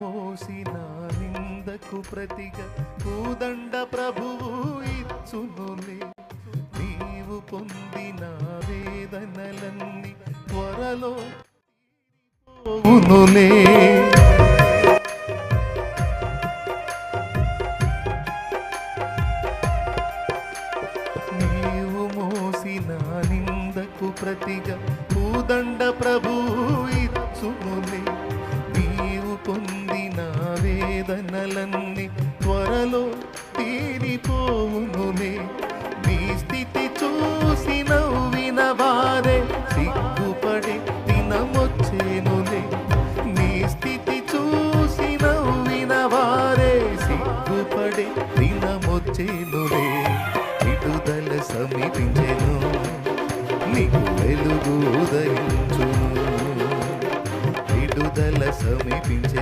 మోసిన నిందకు ప్రతిగా పూదండ ప్రభువు ఇచ్చునులే. నీవు పొందిన వేదనలన్నీ త్వరలో పోవునులే. నీవు మోసిన నిందకు ప్రతిగా పూదండ ప్రభువు ఇచ్చునులే. నీవు పొందిన వేదనలన్నీ త్వరలో తీరిపోవునులే. నీ స్థితి చూసి నవ్విన వారే సిగ్గుపడి దినమొచ్చేనులే. నీ స్థితి చూసి నవ్విన వారే సిగ్గుపడి దినమొచ్చేనులే. విడుదల సమీపించెను, నీకు వెలుగు ఉదయించును. విడుదల సమీపించెను,